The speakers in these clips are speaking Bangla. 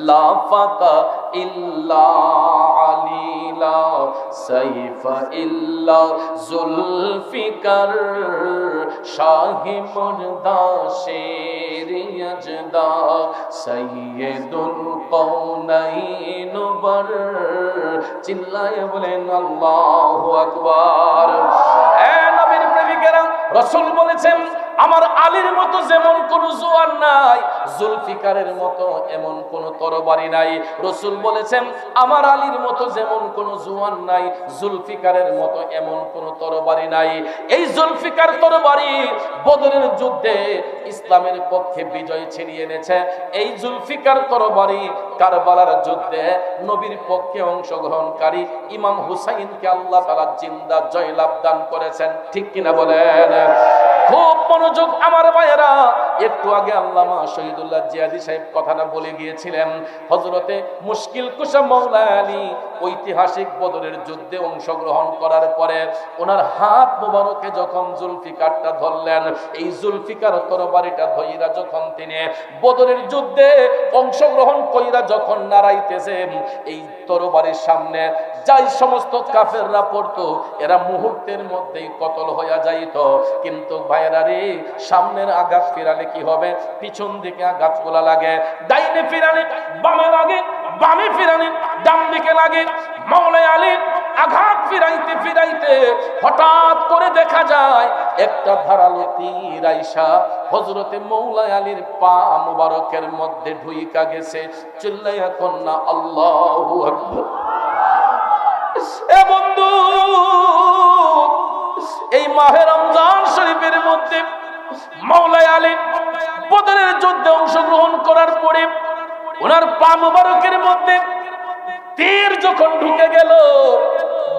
লা ফাতা ইল্লা আলী, লা সাইফা ইল্লা জুলফিকার, শাহি মুর্দা শের ইয়াজদা, সাইয়্যিদুল কওনাইন বর। চিল্লায়ে বলেন আল্লাহু আকবার। এ নবীর প্রেমিকেরা, রাসূল বলেছেন আমার আলীর মতো যেমন কোন জোয়ান নাই, জুলফিকারের মতো এমন কোন তরবারি নাই। রাসূল বলেছেন আমার আলীর মতো যেমন কোন জোয়ান নাই, জুলফিকারের মতো এমন কোন তরবারি নাই। এই জুলফিকার তরবারি বদরের যুদ্ধে ইসলামের পক্ষে বিজয় ছিনিয়ে এনেছে। এই জুলফিকার তরবারি কারবালার যুদ্ধে নবীর পক্ষে অংশগ্রহণকারী ইমাম হুসাইনকে আল্লাহ তাআলা জিন্দা জয়লাভ দান করেছেন। ঠিক কিনা বলেন? খুব মনোযোগ আমার ভাইয়েরা। একটু আগে আল্লামা শহীদুল্লাহ জিয়াদি সাহেব কথাটা বলে গিয়েছিলেন, হযরতে মুশকিল কুশা মাওলা আলী ঐতিহাসিক বদরের যুদ্ধে অংশগ্রহণ করার পরে ওনার হাত মোবারকে যখন জুলফিকারটা ধরলেন, এই জুলফিকার তরবারিটা ধইরা যখন তিনি বদরের যুদ্ধে অংশগ্রহণ কইরা যখন নাড়াইতেছেন, এই তরবারির সামনে যাই সমস্ত কাফেররা পড়তো এরা মুহূর্তের মধ্যেই কতল হইয়া যাইত। কিন্তু ভাইরা রে, সামনের আঘাত ফিরালে কি হবে, পিছন দিকে আঘাতগুলা লাগে, ডাইনে ফিরালে বামে লাগে, বামে ফিরালে ডান দিকে লাগে। মাওলা আলী আঘাত ফিরাইতে ফিরাইতে হঠাৎ করে দেখা যায় একটা ধারালো তীর আইসা হযরতে মাওলা আলীর পা মুবারকের মধ্যে ঢুইকা গেছে। চিল্লাইয়া কন্না আল্লাহু আকবার। এ বন্ধু, এই মাহে রমজান শরীফের মধ্যে মাওলা আলী বদরের যুদ্ধে অংশগ্রহণ করার পরে ওনার পা মুবারকের মধ্যে তীর যখন ঢুকে গেল,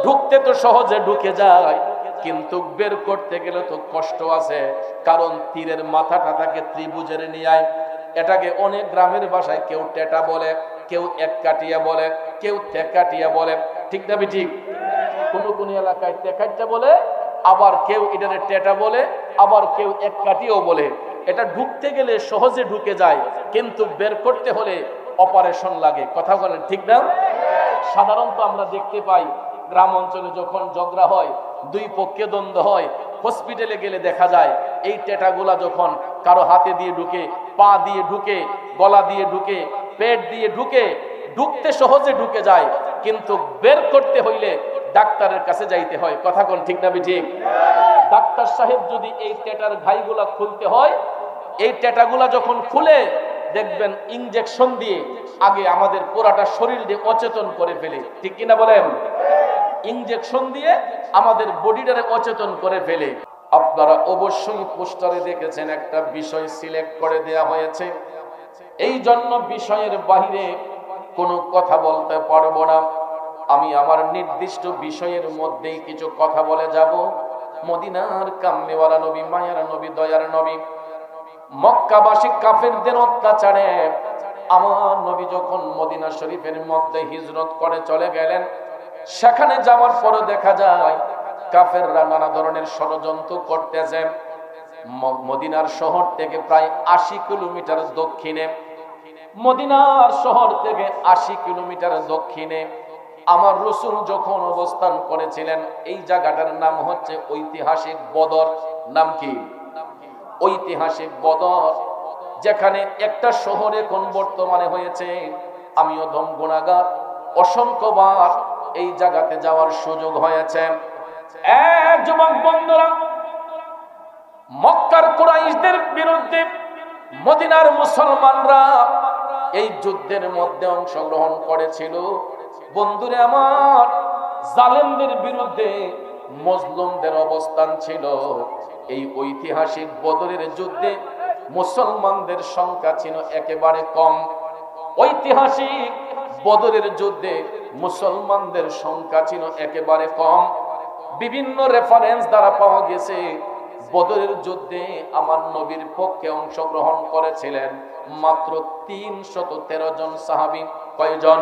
ঢুকতে তো সহজে ঢুকে যায়, কিন্তু বের করতে গেলে তো কষ্ট আছে। কারণ তীরের মাথাটা তাকে ত্রিভুজের নিয়ে, এটাকে অনেক গ্রামের ভাষায় কেউ টেটা বলে, কেউ এক কাটিয়া বলে, কেউ তেকাটিয়া বলে। ঠিক না ঠিক? কোন কোন এলাকায় তেকাটিয়া বলে, আবার কেউ এটারে টেটা বলে, আবার কেউ এক কাটিয়াও বলে। এটা ঢুকতে গেলে সহজে ঢুকে যায়, কিন্তু বের করতে হলে অপারেশন লাগে। কথা বলেন ঠিক না? সাধারণত আমরা দেখতে পাই গ্রাম অঞ্চলে যখন ঝগড়া হয়, দুই পক্ষে দ্বন্দ্ব হয়, হসপিটালে গেলে দেখা যায় এই টেটাগুলা যখন কারো হাতে দিয়ে ঢুকে, পা দিয়ে ঢুকে, গলা দিয়ে ঢুকে, পেট দিয়ে ঢুকে, ঢুকতে সহজে ঢুকে যায়, কিন্তু বের করতে হইলে ডাক্তারের কাছে যাইতে হয়। কথা কোন ঠিক না ঠিক? ডাক্তার সাহেব যদি এই টেটার ঘাইগুলা খুলতে হয়, এই টেটাগুলা যখন খুলে দেখবেন ইনজেকশন দিয়ে আগে আমাদের পুরাটা শরীর দিয়ে অচেতন করে ফেলে। ঠিক কিনা বলেন? ইনজেকশন দিয়ে আমাদের বডিটারে অচেতন করে ফেলে। আপনারা অবশ্যই পোস্টারে দেখেছেন একটা বিষয় সিলেক্ট করে দেয়া হয়েছে, এই জন্য বিষয়ের বাইরে কোনো কথা বলতে পারবো না। আমি আমার নির্দিষ্ট বিষয়ের মধ্যেই কিছু কথা বলে যাব। মদিনার কামলিওয়ালা নবী, মায়ার নবী, দয়ার নবী, মক্কাবাসী কাফেরদের অত্যাচারে আমার নবী যখন মদিনা শরীফের মধ্যে হিজরত করে চলে গেলেন, সেখানে যাওয়ার পরে দেখা যায় কাফেররা নানা ধরনের ষড়যন্ত্র করতেছে। মদিনার শহর থেকে প্রায় 80 কিলোমিটার দক্ষিণে, মদিনার শহর থেকে 80 কিলোমিটার দক্ষিণে আমার রাসূল যখন অবস্থান করেছিলেন, এই জায়গাটার নাম হচ্ছে ঐতিহাসিক বদর। নাম কি? ঐতিহাসিক বদর, যেখানে একটা শহর এখন বর্তমানে হয়েছে। আমিও দম গুনাহগার, অসংখ্যবার এই জায়গাতে যাওয়ার সুযোগ হয়েছে। এক যুবক বন্ধুরা, মক্কার কুরাইশদের বিরুদ্ধে মদিনার মুসলমানরা এই যুদ্ধের মধ্যে অংশগ্রহণ করেছিল। বন্ধুরে আমার, জালেমদের বিরুদ্ধে মজলুমদের অবস্থান ছিল। এই ঐতিহাসিক বদরের যুদ্ধে মুসলমানদের সংখ্যা ছিল একেবারে কম। ঐতিহাসিক বদরের যুদ্ধে মুসলমানদের সংখ্যা ছিল একেবারে কম। বিভিন্ন রেফারেন্স দ্বারা পাওয়া গেছে বদরের যুদ্ধে আমার নবীর পক্ষে অংশগ্রহণ করেছিলেন মাত্র 313 জন সাহাবী। কয়জন?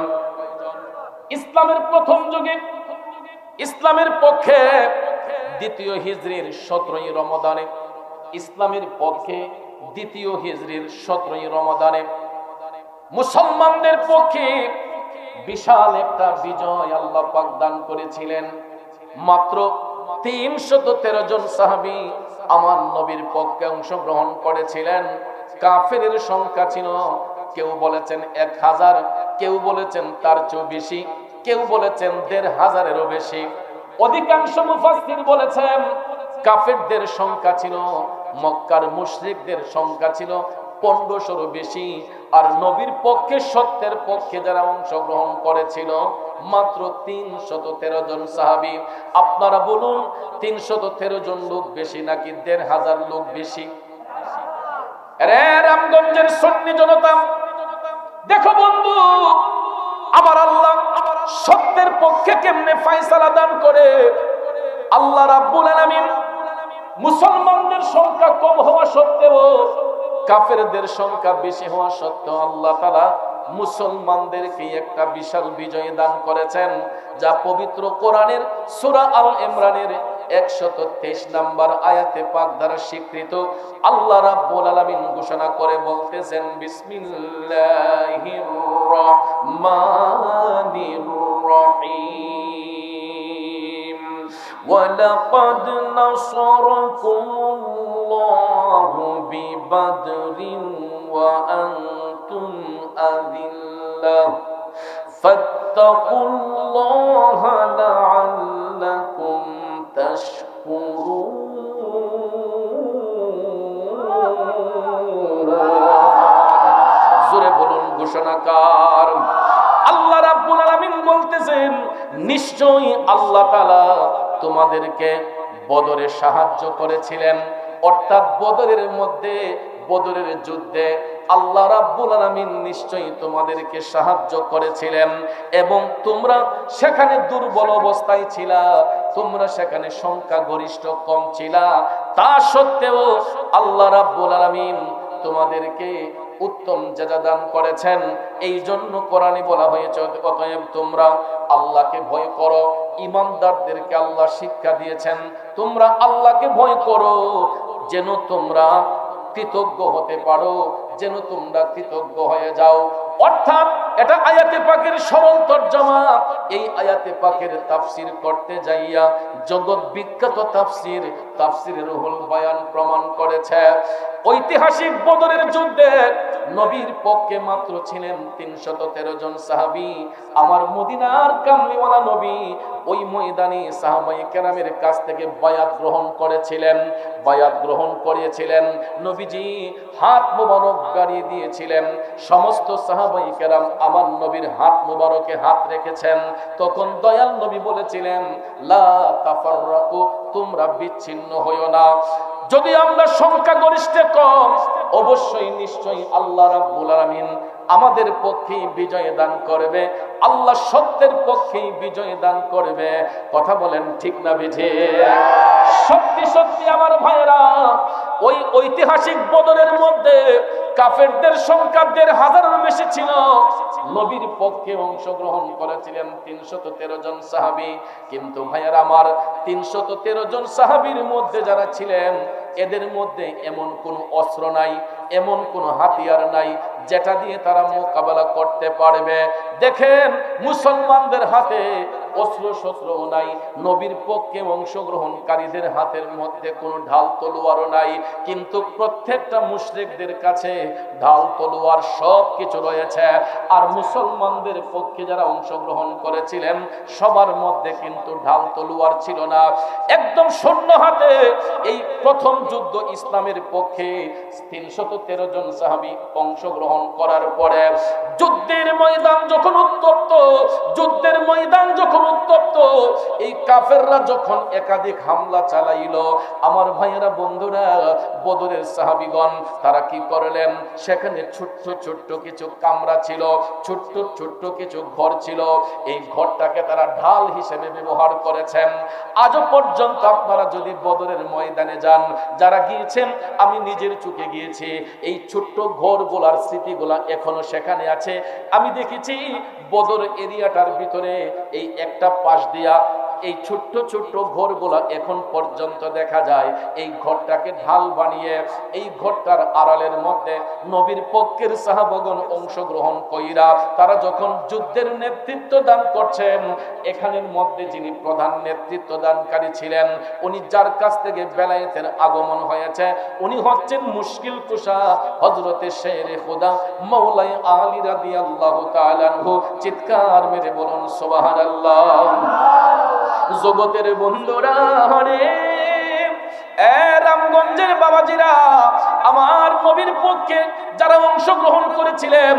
ইসলামের প্রথম যুগে, ইসলামের পক্ষে দ্বিতীয় হিজরির 17ই রমাদানে, ইসলামের পক্ষে দ্বিতীয় হিজরির 17ই রমাদানে মুসলমানদের পক্ষে বিশাল একটা বিজয় আল্লাহ পাক দান করেছিলেন। মাত্র 313 জন সাহাবী আমার নবীর পক্ষে অংশগ্রহণ করেছিলেন। কাফেরের সংখ্যা ছিল, কেউ বলেছেন 1000, কেউ বলেছেন তার চেয়েও বেশি, কেউ বলেছেন 1500-এরও বেশি। অধিকাংশ মুফাসসির বলেছেন কাফেরদের সংখ্যা ছিল, মক্কার মুশরিকদের সংখ্যা ছিল 1500-এরও বেশি। আর নবীর পক্ষে, সত্যের পক্ষে যারা অংশগ্রহণ করেছিল মাত্র 313 জন সাহাবী। আপনারা বলুন 313 জন লোক বেশি নাকি 1500 লোক বেশি? আরে রামগঞ্জের সুন্নি জনতা, দেখো বন্ধু, আমার আল্লাহ সত্যের পক্ষে কেমনে ফয়সালা দান করে। আল্লাহ রাব্বুল আলামিন মুসলমানদের সংখ্যা কম হওয়া সত্ত্বেও, কাফেরদের সংখ্যা বেশি হওয়া সত্ত্বেও আল্লাহ তাআলা মুসলমানদেরকে একটা বিশাল বিজয় দান করেছেন, যা পবিত্র কোরআনের সূরা আল ইমরানের 123 নম্বর আয়াতে পাক দ্বারা স্বীকৃত। আল্লাহ রাব্বুল আলামিন ঘোষণা করে বলতেছেন, বিসমিল্লাহির রহমানির রহিম, ওয়ালাকাদ নাসারাকুমুল্লাহু বিবাদরিন ওয়া আনতুম আযিল্লাহ ফাত্তাকুল্লাহা লাআল্লাকুম তাশকুরুন। জোরে বলুন ঘোষণাকার। আল্লাহ রাব্বুল আলামিন বলতেছেন, নিশ্চয়ই আল্লাহ তাআলা তোমাদেরকে বদরে সাহায্য করেছিলেন। অর্থাৎ বদরের মধ্যে, বদরের যুদ্ধে আল্লাহ রাব্বুল আলামিন নিশ্চয়ই তোমাদেরকে সাহায্য করেছিলেন, এবং তোমরা সেখানে দুর্বল অবস্থায় ছিলা, তোমরা সেখানে সংখ্যা গরিষ্ঠ কম ছিলা। তা সত্ত্বেও আল্লাহ রাব্বুল আলামিন তোমাদেরকে উত্তম জাযা দান করেছেন। এই জন্য কোরআনে বলা হয়েছে, অতএব তোমরা আল্লাহকে ভয় করো। ঈমানদারদেরকে আল্লাহ শিক্ষা দিয়েছেন, তোমরা আল্লাহকে ভয় করো যেন তোমরা কৃতজ্ঞ হতে পারো, যেন তোমরা কৃতজ্ঞ হয়ে যাও। অর্থাৎ এটা আয়াতে পাকের সরল তরজমা। এই আয়াতে পাকের তাফসীর করতে যাইয়া জগৎ বিখ্যাত তাফসীর রুহুল বয়ান প্রমাণ করেছে, ঐতিহাসিক বদরের যুদ্ধে নবীর পক্ষে মাত্র ছিলেন 313 জন সাহাবী। আমার মদিনার কামলিওয়ালা নবী ওই ময়দানে সাহাবায়ে কেরামের কাছ থেকে বায়াত গ্রহণ করেছিলেন, বায়াত গ্রহণ করিয়েছিলেন। নবীজি হাত মোবারক বাড়িয়ে দিয়েছিলেন, সমস্ত সাহাবায়ে কেরাম আমার নবীর হাত মোবারকে হাত রেখেছেন। তখন দয়াল নবী বলেছিলেন, লা তাফাররাকু, তোমরা বিচ্ছিন্ন হইও না। যদি আমরা সংখ্যা গরিষ্ঠে কম, অবশ্যই নিশ্চয়ই আল্লাহ রাব্বুল আলামিন আমাদের পক্ষে বিজয় দান করবে, আল্লাহ সত্যের পক্ষে বিজয় দান করবে। কথা বলেন ঠিক না বেঠিক? সত্যি সত্যি আমার ভাইরা, ওই ঐতিহাসিক বদরের মধ্যে কাফেরদের সংখ্যা 1500-এর বেশি ছিল। নবীর পক্ষে অংশগ্রহণ করেছিলেন 313 জন সাহাবী। কিন্তু ভাইয়ারা আমার, 313 জন সাহাবীর মধ্যে যারা ছিলেন, এদের মধ্যে এমন কোন অস্ত্র নাই, এমন কোন হাতিয়ার নাই যেটা দিয়ে তারা মোকাবেলা করতে পারবে। দেখেন, মুসলমানদের হাতে অস্ত্র শস্ত্রও নাই, নবীর পক্ষে অংশগ্রহণকারীদের হাতের মধ্যে কোনো ঢাল তলোয়ারও নাই, কিন্তু প্রত্যেকটা মুশরিকদের কাছে ঢাল তলোয়ার সব কিছু রয়েছে। আর মুসলমানদের পক্ষে যারা অংশগ্রহণ করেছিলেন সবার মধ্যে কিন্তু ঢাল তলোয়ার ছিল না, একদম শূন্য হাতে। এই প্রথম যুদ্ধ ইসলামের পক্ষে 313 জন সাহাবী অংশগ্রহণ করার পরে যুদ্ধের ময়দান যখন উত্তপ্ত, যুদ্ধের ময়দান যখন উত্তপ্ত, এই কাফেররা যখন একাধিক হামলা চালাইলো, আমার ভাইয়েরা বন্ধুরা, বদরের সাহাবীগণ তারা কি করলেন, সেখানে ছোট্ট ছোট্ট কিছু কামরা ছিল, ছোট্ট ছোট্ট কিছু ঘর ছিল, এই ঘরটাকে তারা ঢাল হিসেবে ব্যবহার করেছেন। আজও পর্যন্ত আপনারা যদি বদরের ময়দানে যান, যারা গিয়েছেন, আমি নিজের চোখে গিয়েছি, এই ছোট্ট ঘরগুলার স্মৃতিগুলা এখনো সেখানে আছে। আমি দেখেছি বদর এরিয়াটার ভিতরে এই একটা পাশ দিয়া এই ছোট্ট ছোট্ট ঘরগুলা এখন পর্যন্ত দেখা যায়। এই ঘরটাকে ঢাল বানিয়ে এই ঘরটার আড়ালের মধ্যে নবীর পক্ষের সাহাবাগণ অংশগ্রহণ কইরা তারা যখন যুদ্ধের নেতৃত্ব দান করছেন, এখানের মধ্যে যিনি প্রধান নেতৃত্ব দানকারী ছিলেন, উনি যার কাছ থেকে বেলায়েতের আগমন হয়েছে, উনি হচ্ছেন মুশকিল কুশা হযরতে শেরে খোদা মাওলাই আলী রাদিয়াল্লাহু তাআলা আনহু। চিৎকার মেরে বলুন সুবহানাল্লাহ। জগতের বন্ধুরা রে, রামগঞ্জের বাবাজিরা, আমার নবীর পক্ষে যারা অংশগ্রহণ করেছিলেন,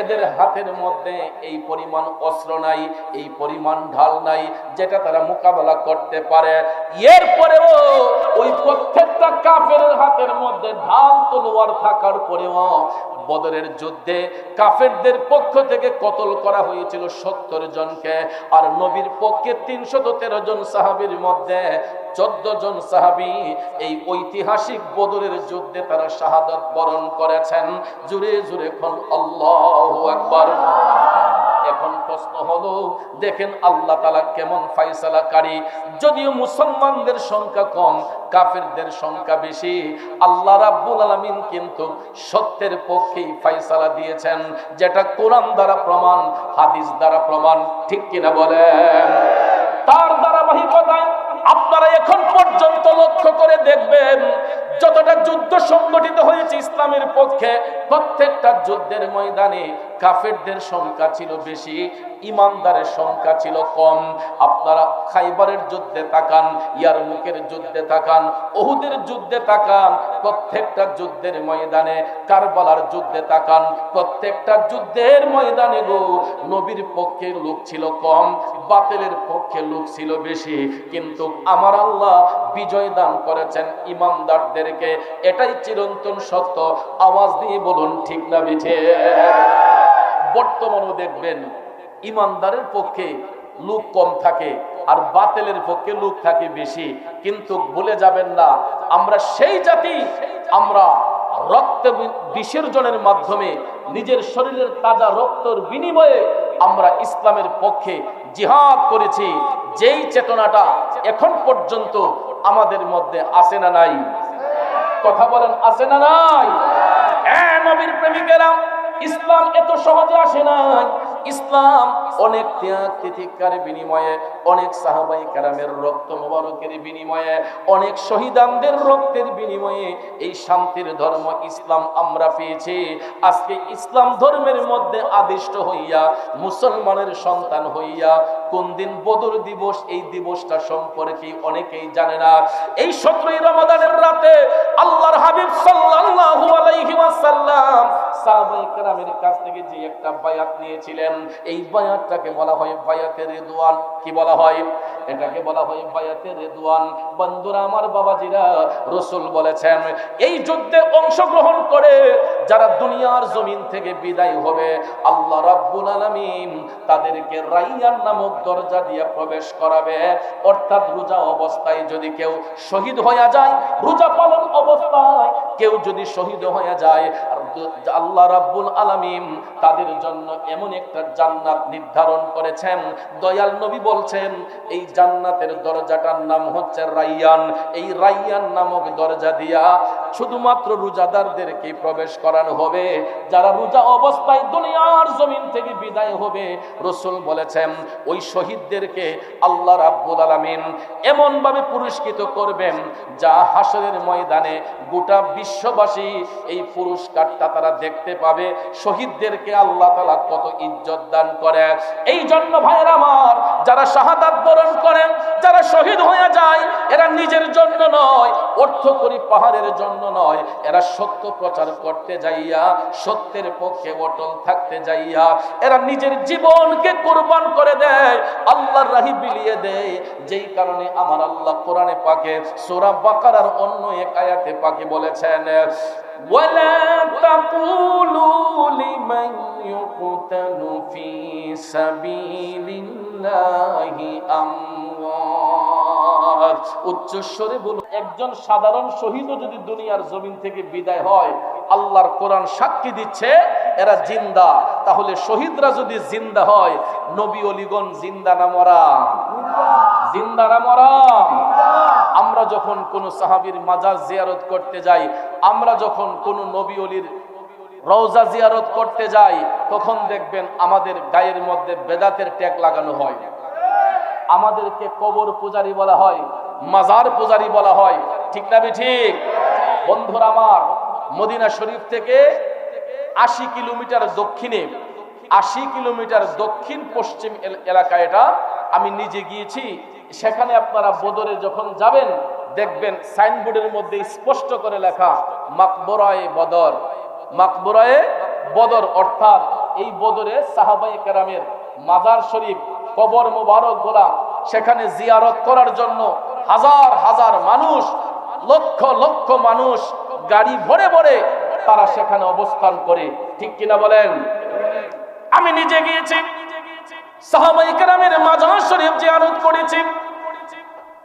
এদের হাতের মধ্যে এই পরিমাণ অস্ত্র নাই, এই পরিমাণ ঢাল নাই যেটা তারা মোকাবেলা করতে পারে। এরপরেও ওই প্রত্যেকটা কাফেরের হাতের মধ্যে ঢাল তলোয়ার থাকার পরেও বদরের যুদ্ধে কাফেরদের পক্ষ থেকে কতল করা হয়েছিল 70 জনকে, আর নবীর পক্ষে 313 জন সাহাবীর মধ্যে 14 জন সাহাবী এই ঐতিহাসিক বদরের যুদ্ধে তারা শাহাদাত বরণ করেছেন। জোরে জোরে কোন আল্লাহু আকবার। এখন প্রশ্ন হলো, দেখেন আল্লাহ তাআলা কেমন ফয়সালাকারী। যদিও মুসলমানদের সংখ্যা কম, কাফেরদের সংখ্যা বেশি, আল্লাহ রাব্বুল আলামিন কিন্তু সত্যের পক্ষেই ফয়সালা দিয়েছেন, যেটা কোরআন দ্বারা প্রমাণ, হাদিস দ্বারা প্রমাণ। ঠিক কিনা বলেন? তার ধারাবাহিকতায় আপনারা এখন পর্যন্ত লক্ষ্য করে দেখবেন, যতটা যুদ্ধ সংগঠিত হয়েছে ইসলামের পক্ষে, প্রত্যেকটা যুদ্ধের ময়দানে কাফেরদের সংখ্যা ছিল বেশি, ইমানদারের সংখ্যা ছিল কম। আপনারা খাইবারের যুদ্ধে তাকান, ইয়ারমুকের যুদ্ধে তাকান, উহুদের যুদ্ধে তাকান, প্রত্যেকটা যুদ্ধের ময়দানে, কারবালার যুদ্ধে তাকান, প্রত্যেকটা যুদ্ধের ময়দানে গো নবীর পক্ষে লোক ছিল কম, বাতিলের পক্ষে লোক ছিল বেশি। কিন্তু আমার আল্লাহ বিজয় দান করেছেন ইমানদারদেরকে। এটাই চিরন্তন সত্য। আওয়াজ দিয়ে বলুন ঠিক না মিছে? বর্তমানেও দেখবেন ইমানদারের পক্ষে লোক কম থাকে আর বাতিলের পক্ষে লোক থাকে বেশি। কিন্তু ভুলে যাবেন না, আমরা সেই জাতি, আমরা রক্ত বিসর্জনের মাধ্যমে নিজের শরীরের তাজা রক্তের বিনিময়ে আমরা ইসলামের পক্ষে জিহাদ করেছি। যেই চেতনাটা এখন পর্যন্ত আমাদের মধ্যে আছে না নাই? কথা বলেন, আছে না নাই? নবীর প্রেমিকেরা, ইসলাম এত সহজে আসে নাই। ইসলাম অনেক ত্যাগ তিতিক্ষার বিনিময়ে, অনেক সাহাবায়ে কেরামের রক্ত মোবারকের বিনিময়ে, অনেক শহীদানদের রক্তের বিনিময়ে এই শান্তির ধর্ম ইসলাম আমরা পেয়েছি। আজকে ইসলাম ধর্মের মধ্যে আদিষ্ট হইয়া, মুসলমানের সন্তান হইয়া কোন দিন বদর দিবস, এই দিবসটা সম্পর্কে অনেকেই জানে না। এই 17 রমাদানের রাতে আল্লাহর হাবিব সাল্লাল্লাহু আলাইহি ওয়াসাল্লাম সাহাবায়ে কেরামের কাছ থেকে যে একটা বায়াত নিয়েছিলেন, এই বায়াতটাকে বলা হয় বায়াতে রিদওয়ান। কি বলা হয়? এটাকে বলা হয় বায়াতে রিদওয়ান। বন্ধুরা আমার, বাবাজিরা, রাসূল বলেছেন এই যুদ্ধে অংশগ্রহণ করে যারা দুনিয়ার জমিন থেকে বিদায় হবে, আল্লাহ রাব্বুল আলামিন তাদেরকে রাইয়ান নামক দরজা দিয়ে প্রবেশ করাবে। অর্থাৎ রোজা অবস্থায় যদি কেউ শহীদ হয়ে যায়, রোজা পালন অবস্থায় কেউ যদি শহীদ হয়ে যায়, আল্লাহ রাব্বুল আলামিন তাদের জন্য এমন একটা জান্নাত নির্ধারণ করেছেন। দয়াল নবী বলছেন এই জান্নাতের দরজাটার নাম হচ্ছে রাইয়ান। এই রাইয়ান নামক দরজা দিয়া শুধুমাত্র রোজাদারদেরকে প্রবেশ করানো হবে, যারা রোজা অবস্থায় দুনিয়ার জমিন থেকে বিদায় হবে। রাসূল বলেছেন ওই শহীদদেরকে আল্লাহ রাব্বুল আলামিন এমন ভাবে পুরস্কৃত করবেন, যা হাসরের ময়দানে গোটা বিশ্ববাসী এই পুরস্কারটা তারা দেখতে পাবে। শহীদদেরকে আল্লাহ তাআলা কত ইজ্জত দান করে। এই জন্য ভাইরা আমার, যারা শাহাদাত বরণ করেন, যারা শহীদ হয়ে যায়, এরা নিজের জন্য নয়, অর্থকরী পাহাড়ের জন্য নয়, এরা সত্য প্রচার করতে যাইয়া, সত্যের পক্ষে অটল থাকতে যাইয়া এরা নিজের জীবনকে কুরবান করে দেয়, আল্লাহর রাহে বিলিয়ে দেয়। যেই কারণে আমার আল্লাহ কোরআনে পাকে সূরা বাকারার অন্য এক আয়াতে পাকে বলেছেন, ওয়ালা তাকুলু লিমান ইউকতালু ফি সাবিলিল্লাহি আমওয়াত। উচ্চস্বরে বলুন, একজন সাধারণ শহীদও যদি দুনিয়ার জমিন থেকে বিদায় হয়, আল্লাহর কোরআন সাক্ষী দিচ্ছে এরা জিন্দা। তাহলে শহীদরা যদি জিন্দা হয়, নবী ওলিগণ জিন্দা না মরা? জিন্দারা মরা। আমরা যখন কোন সাহাবীর মাজার জিয়ারত করতে যাই, আমরা যখন কোন নবী ওলির রওজা জিয়ারত করতে যাই, তখন দেখবেন আমাদের গায়ের মধ্যে বেদাতের ট্যাগ লাগানো হয়। আমাদেরকে কবর পূজারী বলা হয়, মাজার পূজারী বলা হয়, ঠিক না ঠিক? বন্ধুরা আমার, মদিনা শরীফ থেকে 80 কিলোমিটার দক্ষিণে, 80 কিলোমিটার দক্ষিণ পশ্চিম এলাকায় এটা, আমি নিজে গিয়েছি। সেখানে আপনারা বদরে যখন যাবেন দেখবেন সাইনবোর্ডের মধ্যে স্পষ্ট করে লেখা মাকবরায়ে বদর। মাকবরায়ে বদর অর্থাৎ এই বদরে সাহাবায়ে কেরামের মাজার শরীফ, কবর মোবারক গোলা, সেখানে জিয়ারত করার জন্য হাজার হাজার মানুষ, লক্ষ লক্ষ মানুষ গাড়ি ভরে ভরে তারা সেখানে অবস্থান করে, ঠিক কিনা বলেন? আমি নিজে গিয়েছি, সাহাবায়ে কেরামের মাজার শরীফ জিয়ারত করেছি।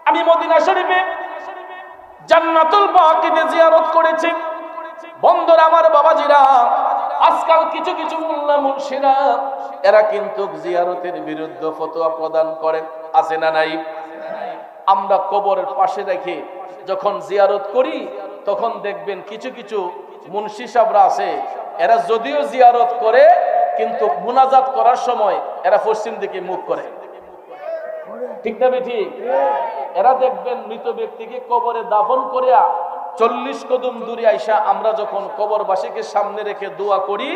আমি মদিনা শরীফে জান্নাতুল বাকিতে জিয়ারত করেছি। বন্ধুরা আমার, বাবাজিরা, আজকাল কিছু কিছু মোল্লা মুন্সিরা এরা কিন্তু জিয়ারতের বিরুদ্ধে ফতোয়া প্রদান করে, আছে না নাই? আমরা কবরের পাশে রেখে যখন জিয়ারত করি তখন দেখবেন কিছু কিছু মুন্সি সাহেবরা আছে, এরা যদিও জিয়ারত করে কিন্তু মুনাজাত করার সময় এরা পশ্চিম দিকে মুখ করে, ঠিক না ঠিক? এরা দেখবেন মৃত ব্যক্তিকে কবরে দাফন করিয়া 40 কদম দূরে আইসা আমরা যখন কবরবাসীকে সামনে রেখে দোয়া করি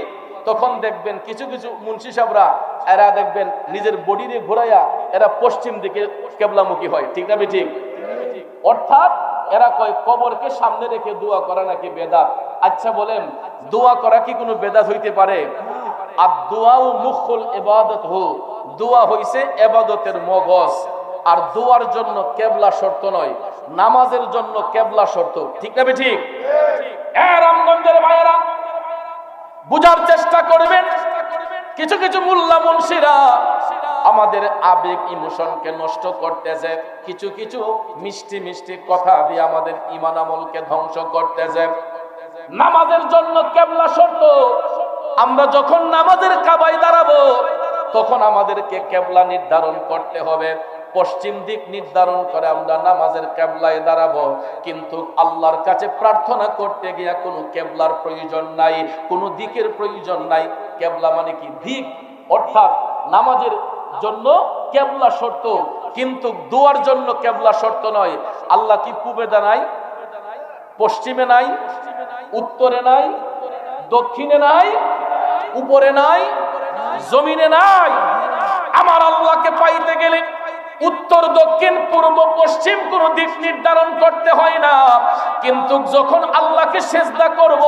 তখন দেখবেন কিছু কিছু মুন্সি সাহেবরা এরা দেখবেন নিজের বডিরে ঘোরাইয়া এরা পশ্চিম দিকে কেবলামুখী হয়, ঠিক না ঠিক? অর্থাৎ এরা কয় কবরকে সামনে রেখে দোয়া করা নাকি বেদাত। আচ্ছা বলেন, দোয়া করা কি কোনো বেদাত হইতে পারে? আর দোয়াও মুখুল ইবাদত হো, দোয়া হইছে ইবাদতের মগজ। আর দোয়ার জন্য কেবলা শর্ত নয়, নামাজের জন্য কেবলা শর্ত, ঠিক না ঠিক? রামগঞ্জের ভাইয়েরা বুঝার চেষ্টা করবেন, কিছু কিছু মোল্লা মুন্সিরা আমাদের আবেগ ইমোশনকে নষ্ট করতেছে, কিছু কিছু মিষ্টি মিষ্টি কথা দিয়ে আমাদের ঈমান আমলকে ধ্বংস করতেছে। নামাজের জন্য কেবলা শর্ত। আমরা যখন নামাজের কাবায় দাঁড়াবো তখন আমাদেরকে কেবলা নির্ধারণ করতে হবে, পশ্চিম দিক নির্ধারণ করে আমরা নামাজের কেবলায় দাঁড়াবো। কিন্তু আল্লাহর কাছে প্রার্থনা করতে গিয়া কোনো কেবলার প্রয়োজন নাই, কোনো দিকের প্রয়োজন নাই। কেবলা মানে কি? দিক। অর্থাৎ নামাজের জন্য কেবলা শর্ত, কিন্তু দোয়ার জন্য কেবলা শর্ত নয়। আল্লাহ কি পূবে নাই, পশ্চিমে নাই, উত্তরে নাই, দক্ষিণে নাই, উপরে নাই, জমিনে নাই? আমার আল্লাহকে পাইতে গেলে উত্তর, দক্ষিণ, পূর্ব, পশ্চিম কোন দিক নির্ধারণ করতে হয় না। কিন্তু যখন আল্লাহকে সেজদা করব,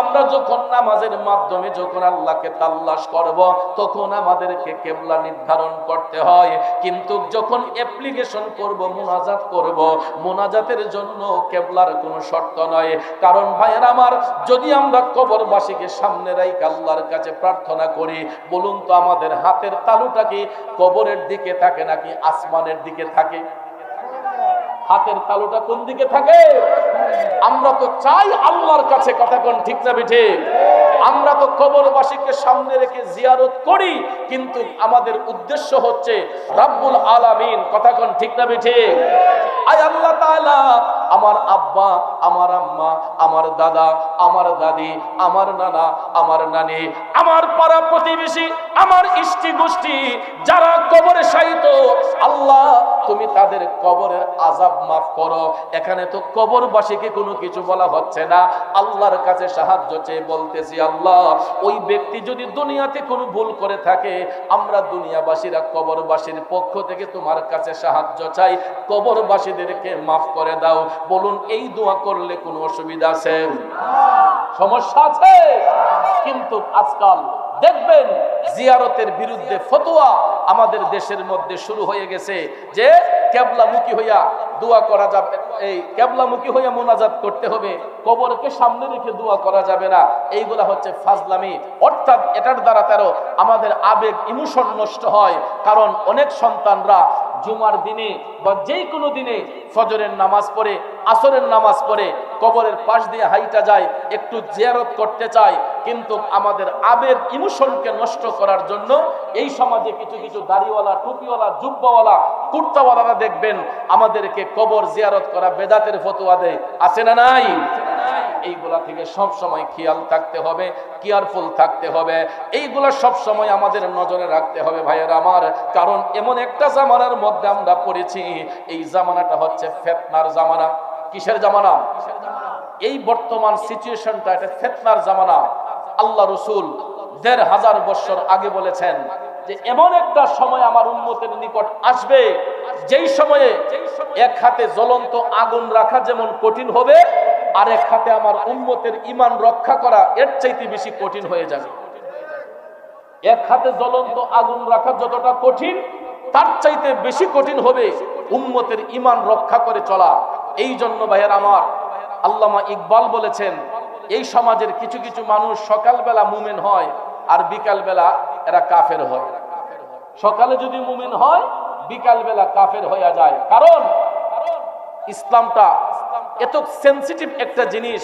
আমরা যখন নামাজের মাধ্যমে যখন আল্লাহকে তাল্লাশ করব, তখন আমাদেরকে কেবলা নির্ধারণ করতে হয়। কিন্তু যখন অ্যাপ্লিকেশন করব, মুনাজাত করব, মুনাজাতের জন্য কেবলার কোনো শর্ত নয়। কারণ ভাইয়েরা আমার, যদি আমরা কবরবাসীকে সামনে রাখি আল্লাহর কাছে প্রার্থনা করি, বলুন তো আমাদের হাতের তালুটা কি কবরের দিকে থাকে নাকি আসমানের দিকে থাকে? হাতের তালুটা কোন দিকে থাকে? আমরা তো চাই আল্লাহর কাছে, কথা কোন ঠিক না বেঠে? আমরা তো কবরবাসীকে সামনে রেখে জিয়ারত করি, কিন্তু আমাদের উদ্দেশ্য হচ্ছে রব্বুল আলামিন, কথা কোন ঠিক না বেঠে? আয় আল্লাহ তাআলা আমার আব্বা, আমার আম্মা, আমার দাদা, আমার দাদি, আমার নানা, আমার নানি, আমার পাড়া প্রতিবেশী, আমার ইষ্টি গোষ্ঠী যারা কবরে শায়িত, আল্লাহ তুমি তাদের কবরের আযাব মাফ করো। এখানে তো কবরবাসীকে কোনো কিছু বলা হচ্ছে না, আল্লাহর কাছে সাহায্য চেয়ে বলতেছি, আল্লাহ ওই ব্যক্তি যদি দুনিয়াতে কোনো ভুল করে থাকে, আমরা দুনিয়াবাসীরা কবরবাসীর পক্ষ থেকে তোমার কাছে সাহায্য চাই, কবরবাসীদেরকে মাফ করে দাও। বলুন, এই দোয়া করলে কোনো অসুবিধা আছে? সমস্যা আছে? কিন্তু আজকাল দেখবেন জিয়ারতের বিরুদ্ধে ফতোয়া আমাদের দেশের মধ্যে শুরু হয়ে গেছে যে কেবলামুখী হইয়া দোয়া করা যাবে, এই কেবলামুখী হইয়া মুনাজাত করতে হবে, কবরকে সামনে রেখে দোয়া করা যাবে না। এইগুলা হচ্ছে ফাজলামি। অর্থাৎ এটার দ্বারা তারও আমাদের আবেগ ইমোশন নষ্ট হয়। কারণ অনেক সন্তানরা জুমার দিনে বা যেই কোনো দিনে ফজরের নামাজ পড়ে, আসরের নামাজ পড়ে, কবরের পাশ দিয়ে হাইটা যায়, একটু জিয়ারত করতে চায়, কিন্তু আমাদের আবেগ ইমোশনকে নষ্ট করার জন্য এই সমাজে কিছু কিছু দাড়িওয়ালা, টুপিওয়ালা, জুব্বাওয়ালা, কুর্তাওয়ালারা দেখবেন আমাদেরকে কবর জিয়ারত করা বেদাতের ফতোয়া দেয়। আছে না নাই? এইগুলা থেকে সব সময় খেয়াল থাকতে হবে, কেয়ারফুল থাকতে হবে, এইগুলা সব সময় আমাদের নজরে রাখতে হবে ভাইয়েরা আমার। কারণ এমন একটা জামানার মধ্যে আমরা পড়েছি, এই জামানাটা হচ্ছে ফিতনার জামানা। কিসের জামানা? এই বর্তমান সিচুয়েশনটা এটা ফিতনার জামানা। আল্লাহ রাসূল ১৫০০ বছর আগে বলেছেন যে এমন একটা সময় আমার উম্মতের নিকট আসবে, যেই সময়ে এক হাতে জ্বলন্ত আগুন রাখা যেমন কঠিন হবে, আর এক হাতে আমার উম্মতের ঈমান রক্ষা করা এর চাইতে বেশি কঠিন হয়ে যাবে। এক হাতে জ্বলন্ত আগুন রাখা যতটা কঠিন, তার চাইতে বেশি কঠিন হবে উম্মতের ঈমান রক্ষা করে চলা। এই জন্য ভাইয়ের আমার, আল্লামা ইকবাল বলেছেন, এই সমাজের কিছু কিছু মানুষ সকালবেলা মুমিন হয় আর বিকালবেলা এরা কাফের হয়। সকালে যদি মুমিন হয়, বিকালবেলা কাফের হয়ে যায়। কারণ ইসলামটা এত সেনসিটিভ একটা জিনিস,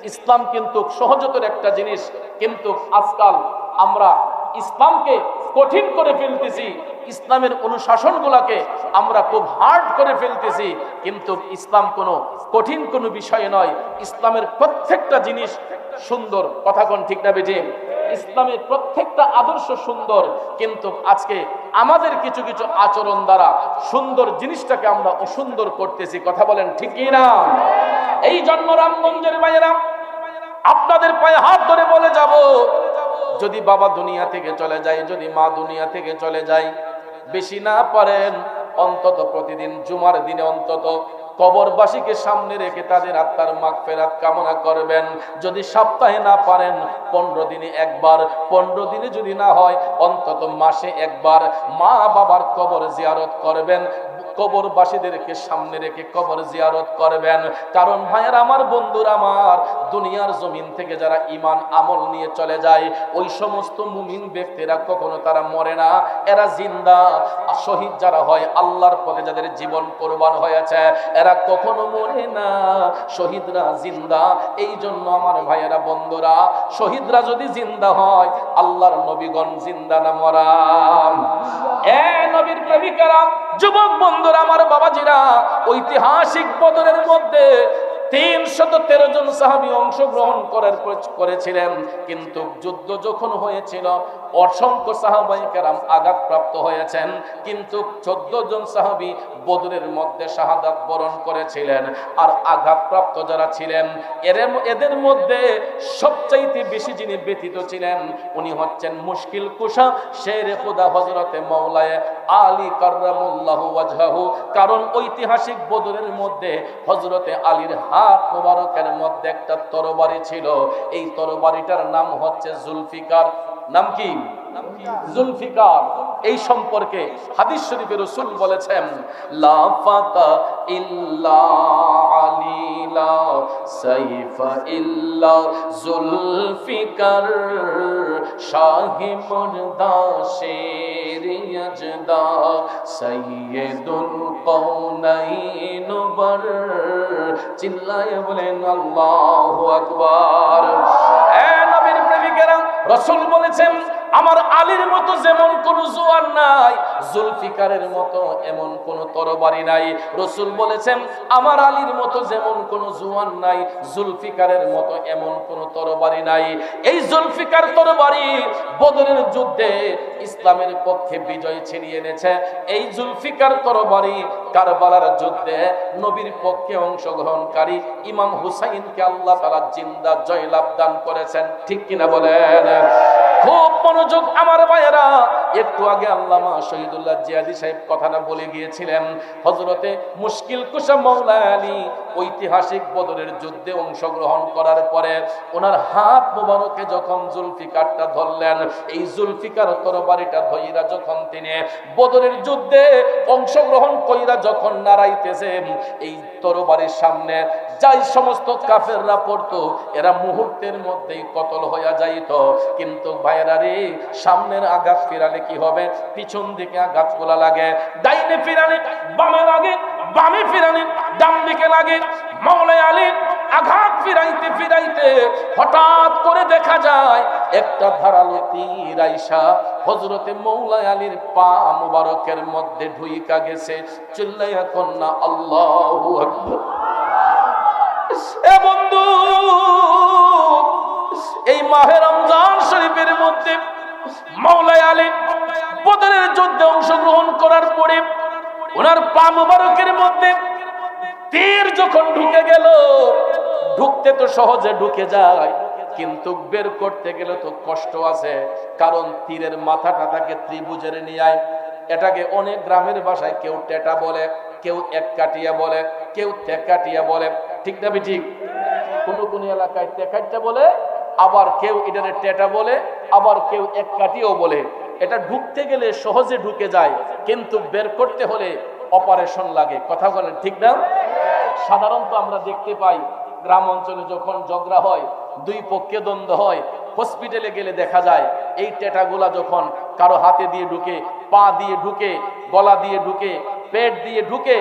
ইসলাম কিন্তু সহজতর একটা জিনিস, কিন্তু আজকাল আমরা ইসলামকে কঠিন করে ফেলতেছি, ইসলামের অনুশাসনগুলোকে আমরা খুব হার্ড করে ফেলতেছি। কিন্তু ইসলাম কোনো কঠিন কোনো বিষয় নয়, ইসলামের প্রত্যেকটা জিনিস সুন্দর। কথা কোন ঠিক না বেজে? ইসলামের প্রত্যেকটা আদর্শ সুন্দর, কিন্তু আজকে আমাদের কিছু কিছু আচরণ দ্বারা সুন্দর জিনিসটাকে আমরা অসুন্দর করতেছি। কথা বলেন ঠিক কি না? এই জন্য রামগঞ্জের ভাইয়েরা, আপনাদের পায়ে হাত ধরে বলে যাব, যদি বাবা দুনিয়া থেকে চলে যায়, যদি মা দুনিয়া থেকে চলে যায়, বেশি না পারেন অন্তত প্রতিদিন জুমার দিনে অন্তত কবরবাসীকে সামনে রেখে তাদের আত্মার মাগফিরাত কামনা করবেন। যদি সপ্তাহে না পারেন 15 দিনে একবার, 15 দিনে যদি না হয় অন্তত মাসে একবার মা বাবার কবর জিয়ারত করবেন, কবরবাসীদেরকে সামনে রেখে কবর জিয়ারত করবেন। কারণ ভাইয়ের আমার, বন্ধুরা আমার, দুনিয়ার জমিন থেকে যারা ঈমান আমল নিয়ে চলে যায়, ওই সমস্ত মুমিন ব্যক্তিরা কখনো তারা মরে না, এরা জিন্দা। শহীদ যারা হয়, আল্লাহর পথে যাদের জীবন কোরবান হয়েছে, এরা কখনো মরে না, শহীদরা জিন্দা। এই জন্য আমার ভাইয়েরা, বন্ধুরা, শহীদরা যদি জিন্দা হয়, আল্লাহর নবীগণ জিন্দা না মরা? নবীর প্রেমিকারা, যুবক বন্ধুরা, আমার বাবাজিরা, ঐতিহাসিক বদরের মধ্যে 313 জন সাহাবী অংশগ্রহণ করেছিলেন, কিন্তু যুদ্ধ যখন হয়েছিল অসংখ্য সাহাবায়ে কেরাম আঘাতপ্রাপ্ত হয়েছেন, কিন্তু 14 জন সাহাবী বদরের মধ্যে শাহাদাত বরণ করেছিলেন। আর আঘাতপ্রাপ্ত যারা ছিলেন, এদের মধ্যে সবচাইতে বেশি যিনি ব্যথিত ছিলেন, উনি হচ্ছেন মুশকিল কুশা শেরে খুদা হযরতে মাওলায়ে আলী কাররামাল্লাহু ওয়াজহাহু। কারণ ঐতিহাসিক বদরের মধ্যে হযরতে আলীর হাত মোবারকের মধ্যে একটা তরবারি ছিল, এই তরবারিটার নাম হচ্ছে জুলফিকার। নাম কি? জুলফিকার। এই সম্পর্কে হাদিস শরীফে রাসূল বলেছেন, লা ফাতা ইল্লা আলী, লা সাইফা ইল্লা জুলফিকার, শাহে মুর্দা শেরে ইয়াজদা, সাইয়্যিদুল কওনাইন বার। চিল্লায়ে বলেন আল্লাহু আকবার। নবীর প্রেমিকেরা, রাসূল বলেছেন, আমার আলীর মতো যেমন কোন জোয়ান নাই, জুলফিকারের মতো এমন কোন তরবারি নাই। রাসূল বলেছেন, আমার আলীর মতো যেমন কোন জোয়ান নাই, জুলফিকারের মতো এমন কোন তরবারি নাই। এই জুলফিকার তরবারি বদরের যুদ্ধে ইসলামের পক্ষে বিজয় ছিনিয়ে এনেছে। এই জুলফিকার তরবারি কারবালার যুদ্ধে নবীর পক্ষে অংশগ্রহণকারী ইমাম হুসাইনকে আল্লাহ তাআলা জিন্দা জয়লাভ দান করেছেন। ঠিক কিনা বলেন? খুব মনোযোগ আমার ভাইয়েরা। একটু আগে আল্লামা শহীদুল্লাহ জিয়াদি সাহেব কথাটা বলে গিয়েছিলেন, হযরতে মুশকিল কুশা মাওলা আলী ঐতিহাসিক বদরের যুদ্ধে অংশগ্রহণ করার পরে ওনার হাত মোবারকে যখন জুলফিকারটা ধরলেন, এই জুলফিকার তরবারিটা ধইরা যখন তিনি বদরের যুদ্ধে অংশগ্রহণ কইরা যখন নাড়াইতেছেন, এই তরবারির সামনে যাই সমস্ত কাফেররা পড়তো, এরা মুহূর্তের মধ্যেই কতল হইয়া যাইত। কিন্তু ভাইরা রে, সামনের আঘাত ফিরালে কি হবে? পিছন দিকে আঘাতগুলা লাগে, ডাইনে ফিরালে বামে লাগে, বামে ফিরালে ডান দিকে লাগে। মাওলানা আলী আঘাত ফিরাইতে ফিরাইতে হঠাৎ করে দেখা যায় একটা ধারালো তীর আইসা হযরতে মৌলা আলীর পা মুবারকের মধ্যে ঢুইকা গেছে। চিল্লাইয়া কন্যা আল্লাহু আকবার। এ বন্ধু, এই মাহে রমজান শরীফের মধ্যে মৌলা আলী বদরের যুদ্ধে অংশগ্রহণ করার পরে ওনার পা মুবারকের মধ্যে তীর যখন ঢুকে গেল, ঢুকতে তো সহজে ঢুকে যায়, কিন্তু বের করতে গেলে তো কষ্ট আছে। কারণ তীরের মাথাটা তাকে ত্রিভুজের নিয়ে, এটাকে অনেক গ্রামের ভাষায় কেউ টেটা বলে, কেউ এক কাটিয়া বলে, কেউ তেকাটিয়া বলে, ঠিক না ঠিক? কোন কোন এলাকায় তেকাটিয়া বলে, আবার কেউ এটারে টেটা বলে, আবার কেউ এক কাটিয়াও বলে। এটা ঢুকতে গেলে সহজে ঢুকে যায়, কিন্তু বের করতে হলে অপারেশন লাগে। কথা বলেন ঠিক না? সাধারণত আমরা দেখতে পাই গ্রাম অঞ্চলে যখন ঝগড়া হয়, দুই পক্ষে দ্বন্দ্ব হয়, হসপিটালে গেলে দেখা যায় এই টেটাগুলা যখন কারো হাতে দিয়ে ঢুকে, পা দিয়ে ঢুকে, গলা দিয়ে ঢুকে, পেট দিয়ে ঢুকে,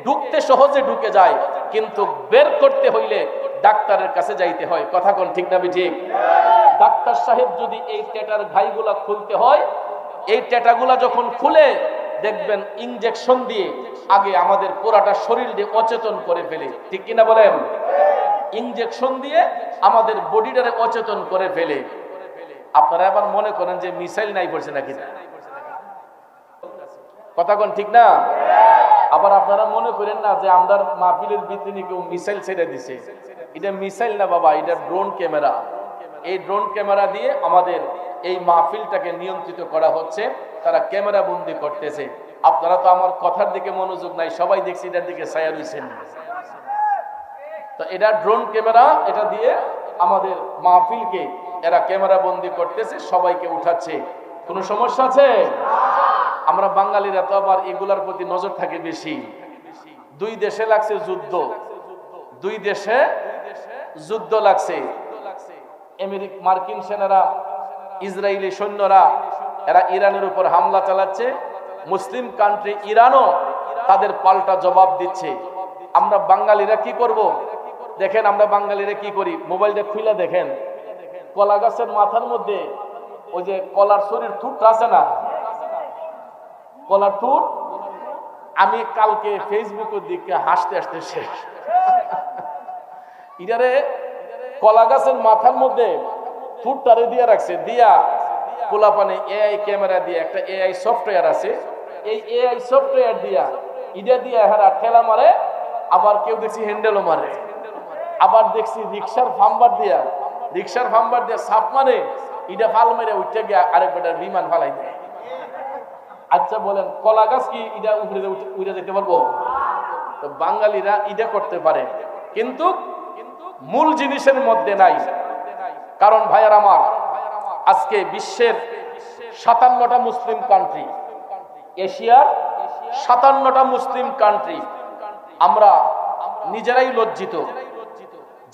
ঢুকতে সহজে ঢুকে যায়, কিন্তু বের করতে হইলে ডাক্তারের কাছে যাইতে হয়। কথা কোন ঠিক না ঠিক? ডাক্তার সাহেব যদি এই টেটার ঘাইগুলা খুলতে হয়, এই টেটাগুলা যখন খুলে দেখবেন ইনজেকশন দিয়ে আগে আমাদের পুরাটা শরীর দিয়ে অচেতন করে ফেলে, ঠিক কিনা বলেন? ইনজেকশন দিয়ে আমাদের বডিটারে অচেতন করে ফেলে। আপনারা আবার মনে করেন যে মিসাইল নাই পড়ছে নাকি? কথা কোন ঠিক না? আবার আপনারা মনে করেন না যে আমরার মাহফিলের ভিতরে কেউ মিসাইল ছেড়ে দিছে। এটা মিসাইল না বাবা, এটা ড্রোন ক্যামেরা। এই ড্রোন ক্যামেরা দিয়ে আমাদের এই মাহফিলটাকে নিয়ন্ত্রিত করা হচ্ছে, তারা ক্যামেরা বন্দি করতেছে। আপনারা তো আমার কথার দিকে মনোযোগ নাই, সবাই দেখছি এটার দিকে ছায়া রইছেন। তো এটা ড্রোন ক্যামেরা, এটা দিয়ে আমাদের মাহফিলকে এরা ক্যামেরা বন্দি করতেছে, সবাইকে উঠাচ্ছে। কোনো সমস্যা আছে? আমরা বাঙালিরা তো আবার এগুলার প্রতি নজর থাকে বেশি। দুই দেশে লাগছে যুদ্ধ, দুই দেশে যুদ্ধ লাগছে। মার্কিন সেনারা, ইসরায়েলি সৈন্যরা এরা ইরানের উপর হামলা চালাচ্ছে। মুসলিম কান্ট্রি ইরানও তাদের পাল্টা জবাব দিচ্ছে। আমরা বাঙালিরা কি করব? দেখেন আমরা বাঙালিরা কি করি, মোবাইলটা খুলে দেখেন, কলা গাছের মাথার মধ্যে ওই যে কলার শরীর থুট আছে না, কলার থুট, আমি কালকে ফেসবুকের দিকে হাসতে হাসতে শেষ। ইটারে কলা গাছের মাথার মধ্যে থুটটারে দিয়ে রাখছে, দিয়া পোলাপানে এআই ক্যামেরা দিয়ে, একটা এআই সফটওয়্যার আছে, এই এআই সফটওয়্যার দিয়া ইটা দিয়ে হারা ঠেলা মারে, আবার কেউ দেখছি হ্যান্ডেলও মারে, আবার দেখছি রিক্সার ফাম্বার দিয়া সাপ মারে, ইটা ফাল মেরে উঠে গিয়ে আরেক বেটার বিমান ফালাই দেয়। আচ্ছা বলেন, কলা গাছ কি ইটা উপরে উঠে যেতে পারবো? তো বাঙালিরা ইটা করতে পারে, কিন্তু মূল জিনিসের মধ্যে নাই। কারণ ভাইয়ার আমার, আজকে বিশ্বের 57টা মুসলিম কান্ট্রি, এশিয়ার 57টা মুসলিম কান্ট্রি, আমরা নিজেরাই লজ্জিত।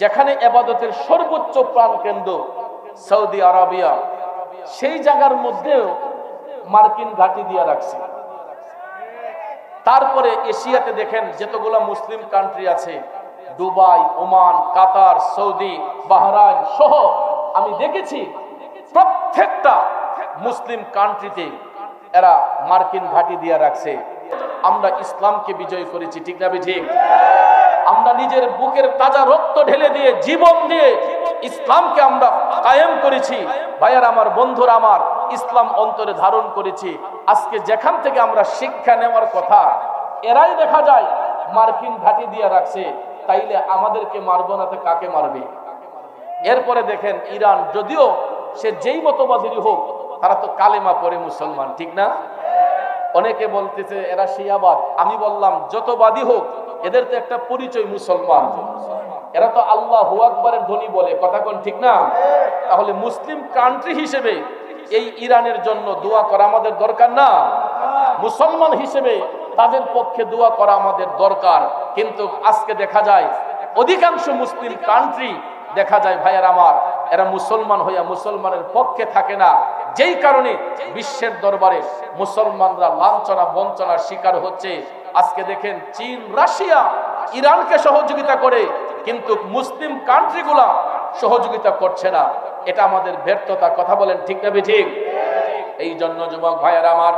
যেখানে ইবাদতের সর্বোচ্চ প্রাণ কেন্দ্র সৌদি আরবিয়া, সেই জায়গার মধ্যেও মার্কিন ঘাঁটি দিয়ে রাখছে। তারপরে এশিয়াতে দেখেন যতগুলো মুসলিম কান্ট্রি আছে, দুবাই, ওমান, কাতার, সৌদি, বাহরাইন সহ আমি দেখেছি প্রত্যেকটা মুসলিম কান্ট্রিতে এরা মার্কিন ঘাঁটি দিয়ে রাখছে। আমরা ইসলামকে বিজয় করেছি, ঠিক না ঠিক? আমরা নিজের বুকের তাজা রক্ত ঢেলে দিয়ে, জীবন দিয়ে ইসলামকে আমরা কায়েম করেছি। ভাইয়ার আমার, বন্ধুরা আমার, ইসলাম অন্তরে ধারণ করেছি। আজকে যেখান থেকে আমরা শিক্ষা নেওয়ার কথা, এরাই দেখা যায় মার্কিন ঘাঁটি দিয়ে রাখছে। তাইলে আমাদেরকে মারবো না তো কাকে মারবে? এরপরে দেখেন ইরান, যদিও সে যেই মতবাদেরই হোক, তারা তো কালেমা পড়ে মুসলমান, ঠিক না? অনেকে বলতেছে এরা শিয়াবাদ। আমি বললাম যতবাদী হোক, এদের তো একটা পরিচয় মুসলমান। এরা তো আল্লাহু আকবারের ধ্বনি বলে, কথা কোন ঠিক না? তাহলে মুসলিম কান্ট্রি হিসেবে এই ইরানের জন্য দোয়া করা আমাদের দরকার না? মুসলমান হিসেবে তাদের পক্ষে দোয়া করা আমাদের দরকার। কিন্তু আজকে দেখা যায় অধিকাংশ মুসলিম কান্ট্রি দেখা যায় ভাইয়ার আমার, এরা মুসলমান হইয়া মুসলমানের পক্ষে থাকে না। যেই কারণে বিশ্বের দরবারে মুসলমানরা লাঞ্ছনা বঞ্চনার শিকার হচ্ছে। আজকে দেখেন চীন, রাশিয়া ইরানকে সহযোগিতা করে কিন্তু মুসলিম কান্ট্রিগুলা সহযোগিতা করছে না। এটা আমাদের ব্যর্থতা। কথা বলেন ঠিক না ঠিক? এই জন্য যুবক ভাইয়েরা আমার,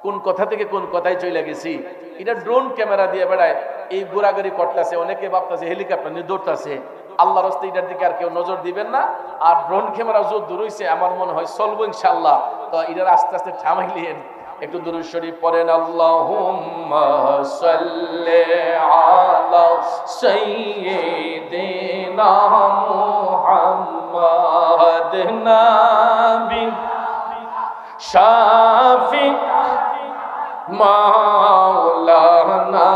কোন কথা থেকে কোন কথায় চলে গেছি। এটা ড্রোন ক্যামেরা দিয়ে বেড়ায়, এই ঘোরাঘুরি করতেছে, অনেকে ভাবতেছে হেলিকপ্টার নিয়ে দৌড়তেছে। আল্লাহর রাস্তায় এটার দিকে আর কেউ নজর দিবেন না। আর ড্রোন ক্যামেরা যে দূর হইছে, আমার মনে হয় চলবো ইনশাআল্লাহ। তো এটার আস্তে আস্তে থামাইলেন, একটু দুরূদ শরীফ পড়েন। আল্লাহুম্মা সাল্লি আলা সাইয়্যিদিনা মুহাম্মাদ নাবি শাফি মাওলানা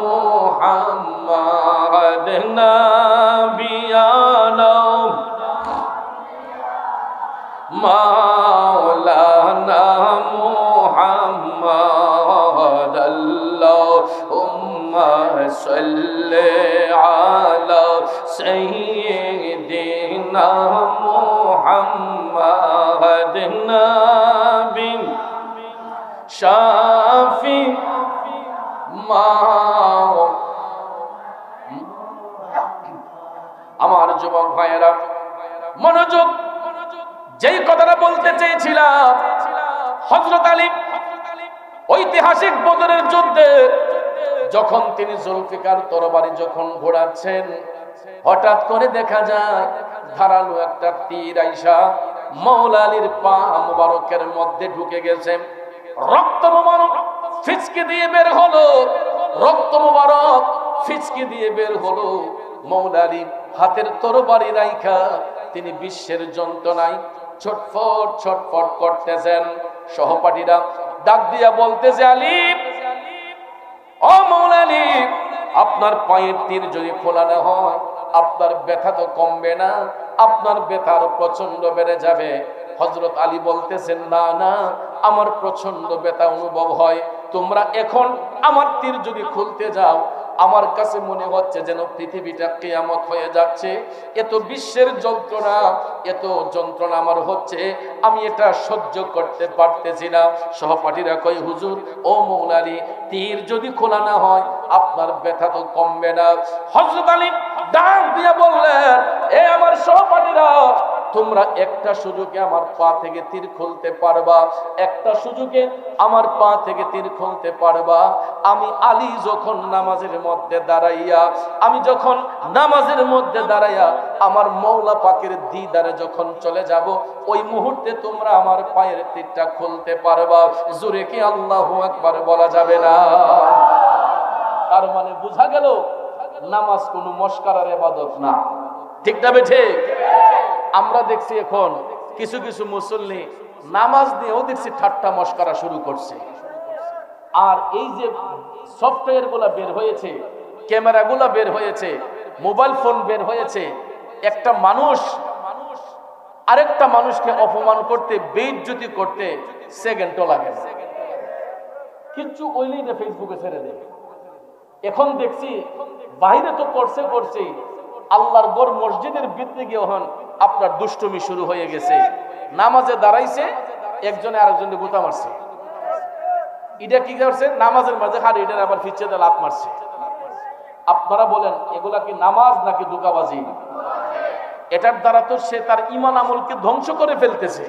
মুহাম্মাদ নাবিয়ানা মাওলানা মুহাম্মাদ আল্লাহুম্মা সাল্লি আলা সাইয়্যিদিনা মুহাম্মাদ নাবি শাফি আমার যুবক ভাইয়েরা মনোযোগ। যেই কথাটা বলতে চেয়েছিলাম, হযরত আলী ঐতিহাসিক বদরের যুদ্ধে যখন তিনি জুলফিকার তরবারি যখন ঘোরাচ্ছেন, হঠাৎ করে দেখা যায় ধারালো একটা তীর আইসা মাওলা আলীর পা মুবারকের মধ্যে ঢুকে গেছে। রক্ত মুবারক ফিচকে দিয়ে বের হলো, রক্ত মুবারক ফিচকে দিয়ে বের হলো। মাওলা আলী হাতের তরবারি রাইখা তিনি বিশ্বের যন্ত্রণায় ছটফট ছটফট করতেছেন। সহপাঠীরা ডাক দিয়া বলতেছে, আলী, ও মাওলা আলী, আপনার পায়ের তীর যদি খোলানো হয় আপনার ব্যথা তো কমবে না, আপনার ব্যথা আরো প্রচন্ড বেড়ে যাবে। হযরত আলী বলতেছেন, না না, আমার প্রচন্ড ব্যথা অনুভব হয়। তোমরা এখন আমার তীর যদি খুলতে যাও, আমার কাছে মনে হচ্ছে যেন পৃথিবীটা কিয়ামত হয়ে যাচ্ছে। এত বিশ্বের যন্ত্রণা, এত যন্ত্রণা আমার হচ্ছে, আমি এটা সহ্য করতে পারতেছি না। সহপাঠীরা কয়, হুজুর, ও মাওলা আলী, তীর যদি খোলা না হয় আপনার ব্যথা তো কমবে না। হযরত আলী ডাক দিয়ে বললেন, এ আমার সহপাঠীরা, তোমরা একটা সুযোগে আমার পা থেকে তীর খুলতে পারবা, একটা সুযোগে আমার পা থেকে তীর খুলতে পারবা। আমি আলী যখন নামাজের মধ্যে দাঁড়াইয়া, আমি যখন নামাজের মধ্যে দাঁড়াইয়া আমার মওলা পাকের দিদারে যখন চলে যাব, ওই মুহূর্তে তোমরা আমার পায়ের তীরটা খুলতে পারবা। জোরে কি আল্লাহু আকবার বলা যাবে না? তার মানে বোঝা গেল নামাজ কোনো মস্কারার ইবাদত না। ঠিক না বেঠে? আমরা দেখছি এখন কিছু কিছু মুসল্লি নামাজ নিয়েও দেখছি ঠাট্টা মস্করা শুরু করছে। আর এই যে সফটওয়্যার গুলা বের হয়েছে, ক্যামেরা গুলা বের হয়েছে, মোবাইল ফোন বের হয়েছে, একটা মানুষ আরেকটা মানুষকে অপমান করতে, বেইজ্জতি করতে সেকেন্ডও লাগে না। কিছু ওইলেই না ফেসবুকে ছেড়ে দেয়। এখন দেখছি বাইরে তো করছে, আল্লাহর ঘর মসজিদের ভিতরে গিয়ে হন আপনার দুষ্টুমি শুরু হয়ে গেছে। নামাজে দাঁড়াইছে, একজনে আরেকজনে গুতা মারছে। এটা কি করছে? নামাজের মাঝে হার এটার আবার ফিচ্ছে দিয়ে লাত মারছে। আপনারা বলেন এগুলা কি নামাজ নাকি ধোঁকাবাজি? এটার দ্বারা তো সে তার ঈমান আমলকে ধ্বংস করে ফেলতেছে।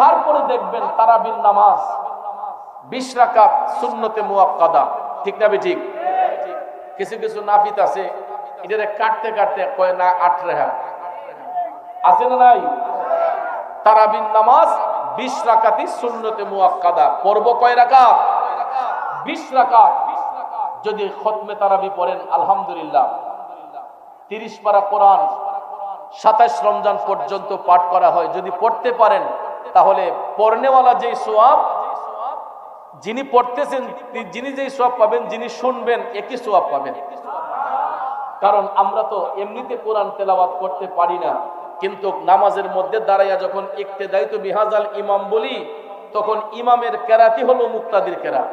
তারপরে দেখবেন তারাবির নামাজ 20 রাকাত সুন্নতে মুআক্কাদা, ঠিক না ঠিক? কিছু কিছু নাফিত আছে, এটারে কাটতে কাটতে কয় না 8 রেখা আছে না নাই? তারাবির নামাজ 20 রাকাতি সুন্নতে মুআক্কাদা, পড়ব কয় রাকাত? 20 রাকাত। যদি খতমে তারাবি পড়েন আলহামদুলিল্লাহ, 30 পারা কোরআন 27 রমজান পর্যন্ত পাঠ করা হয়। যদি পড়তে পারেন তাহলে পড়নেওয়ালা যেই সওয়াব, যিনি পড়তেছেন যিনি যেই সওয়াব পাবেন, যিনি শুনবেন একই সওয়াব পাবেন। কারণ আমরা তো এমনিতে কোরআন তেলাওয়াত করতে পারি না, কিন্তু নামাজের মধ্যে দাঁড়াইয়া যখন ইক্তেদাইতু বিহাজাল ইমাম বলি, তখন ইমামের কেরাতি হলো মুক্তাদির কেরাত।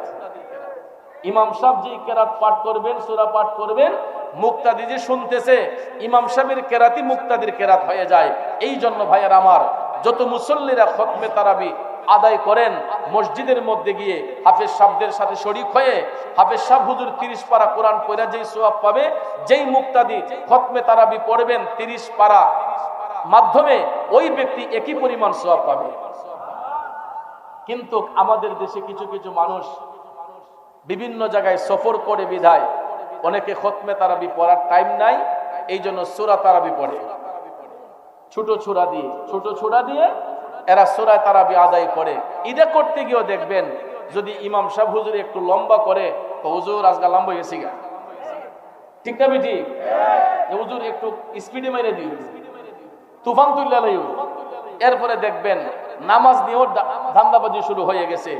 ইমাম সাহেব যে কেরাত পাঠ করবেন, সূরা পাঠ করবেন, মুক্তাদি যে শুনতেছে, ইমাম সাহেবের কেরাতি মুক্তাদির কেরাত হয়ে যায়। এই জন্য ভাইয়ের আমার, যত মুসল্লিরা খতমে তারাবি আদায় করেন, মসজিদের মধ্যে গিয়ে হাফেজ সাহেবদের সাথে শরীক হয়ে হাফেজ সাহেব হুজুর 30 পারা কোরআন পড়া যেই সওয়াব পাবে, যেই মুক্তাদি খতমে তারাবি পড়বেন 30 পারা মাধ্যমে ওই ব্যক্তি একই পরিমাণ সওয়াব পাবে। কিন্তু আমাদের দেশে কিছু কিছু মানুষ বিভিন্ন জায়গায় সফর করে বিধায় অনেকে খতমে তারাবি পড়ার টাইম নাই, এই জন্য সূরা তারাবি পড়ে ছোট ছোড়া দিয়ে এরা সূরা তারাবি আদায় করে। ঈদে করতে গিয়েও দেখবেন যদি ইমাম সাহেব হুজুর একটু লম্বা করে তো হুজুর আজকে লম্বা হয়েছে গা, ঠিক না বেটি? হুজুর একটু স্পিডে মেরে দিই, তুফান তুল্লা লই। এরপরে দেখবেন নামাজ নিয়েও ধান্দাবাজি শুরু হয়ে গেছে।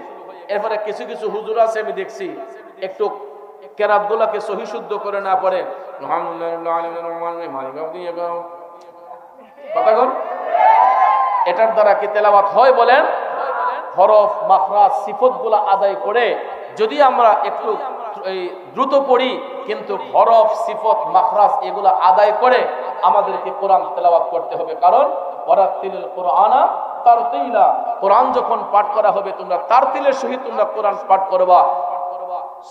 এরপরে কিছু কিছু হুজুর আছে আমি দেখছি একটু কেরাতগুলাকে সহি শুদ্ধ করে না পড়ে এটার দ্বারা কি তেলাওয়াত হয় বলেন? হরফ মাখরাজ সিফতগুলা আদায় করে যদি আমরা একটু দ্রুত পড়ি, কিন্তু হরফ সিফত মাখরাজ এগুলা আদায় করে আমাদেরকে কোরআন তেলাওয়াত করতে হবে। কারণ ওয়ারাতিলিল কুরআনা তারতিলা, কোরআন যখন পাঠ করা হবে তোমরা তারতিলের সহিত তোমরা কোরআন পাঠ করবা,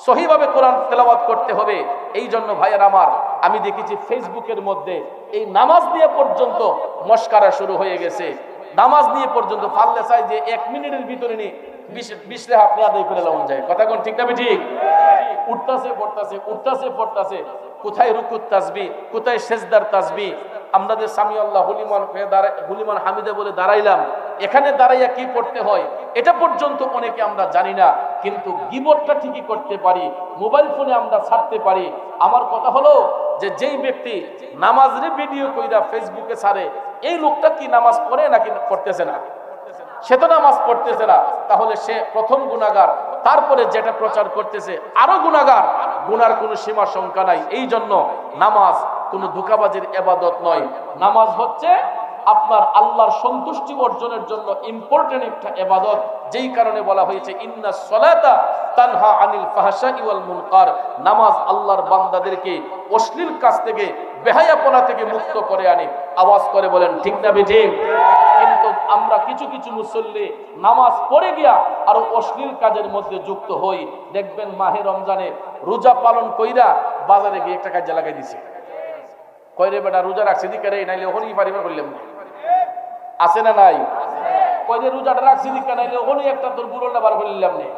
সহিভাবে কোরআন তেলাওয়াত করতে হবে। এই জন্য ভাইয়ের আমার, আমি দেখেছি ফেসবুকের মধ্যে এই নামাজ নিয়ে পর্যন্ত মস্কারা শুরু হয়ে গেছে। নামাজ নিয়ে পর্যন্ত ফাললে চাই যে 1 মিনিটের ভিতরে নিয়ে 20 রেখা আপনি আদায় করে লাগানো যায়। কথা কোন ঠিক না ঠিক? উঠতাছে পড়তাছে, কোথায় রুকুত তাসবিহ, কোথায় সেজদার তাসবিহ। আমরা যে সামি আল্লাহ হুলিমান হামিদা বলে দাঁড়াইলাম, এখানে দাঁড়াইয়া কি পড়তে হয় এটা পর্যন্ত অনেকে আমরা জানি না, কিন্তু গীবতটা ঠিকই করতে পারি, মোবাইল ফোনে আমরা ছাড়তে পারি। আমার কথা হলো যে যেই ব্যক্তি নামাজের ভিডিও কইরা ফেসবুকে ছাড়ে, এই লোকটা কি নামাজ পড়ে নাকি পড়তেছে না? সে তো নামাজ পড়তেছে না, তাহলে সে প্রথম গুনাহগার, তারপরে যেটা প্রচার করতেছে আরো গুনাহগার। গুনার কোনো সীমা সংখ্যা নাই। এই জন্য নামাজ কোনো ধোঁকাবাজির ইবাদত নয়, নামাজ হচ্ছে আপনার আল্লাহর সন্তুষ্টি অর্জনের জন্য ইম্পর্টেন্ট একটা ইবাদত। যেই কারণে বলা হয়েছে ইন্নাস সালাতা তানহা আনিল ফাহশাই ওয়াল মুনকার, নামাজ আল্লাহর বান্দাদেরকে অশ্লীল কাজ থেকে, বেহায়াপনা থেকে মুক্ত করে আনে। আওয়াজ করে বলেন ঠিক না বেঠিক? কিন্তু আমরা কিছু কিছু মুসল্লি নামাজ পড়ে গিয়া আরো অশ্লীল কাজের মধ্যে যুক্ত হই। দেখবেন মাহে রমজানে রোজা পালন কইরা বাজারে গিয়ে একটা কাজে লাগাই দিছে, কইরে বেটা রোজা রাখছি দিকে রে, নাইলে ওখানেই পারিবার করলাম না, আছে না নাই? কইরে রোজাটা রাখছি দিকে, নাইলে ওখানেই একটা তোর বুড়োটা বার করলাম না।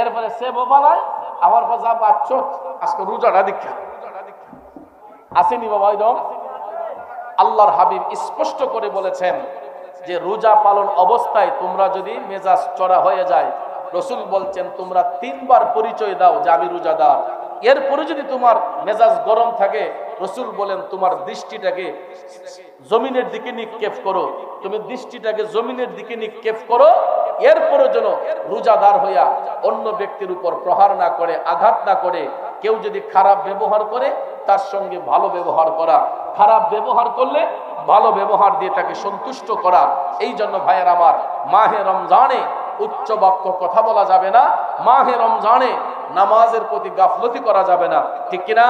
এরপরে সে বোবালায় আমার পর যা বাচ্চ আজকে রোজাটা দীক্ষা আসেনি বাবা। একদম আল্লাহর হাবিব স্পষ্ট করে বলেছেন যে রোজা পালন অবস্থায় তোমরা যদি মেজাজ চড়া হয়ে যায়, রসুল বলছেন তোমরা 3 বার পরিচয় দাও যে আমি রোজাদার। এরপরে যদি তোমার মেজাজ গরম থাকে, রসুল বলেন তোমার দৃষ্টিটাকে জমিনের দিকে নিক্ষেপ করো, তুমি দৃষ্টিটাকে জমিনের দিকে নিক্ষেপ করো। এরপরে যেন রোজাদার হইয়া অন্য ব্যক্তির উপর প্রহার না করে, আঘাত না করে। কেউ যদি খারাপ ব্যবহার করে তার সঙ্গে ভালো ব্যবহার করা, খারাপ ব্যবহার করলে ভালো ব্যবহার দিয়ে তাকে সন্তুষ্ট করা। এই জন্য ভাইয়ের আমার, মাহে রমজানে উচ্চ বাক্য কথা বলা যাবে না, মাহে রমজানে নামাজের প্রতি গাফলতি করা যাবে না, ঠিক কিনা?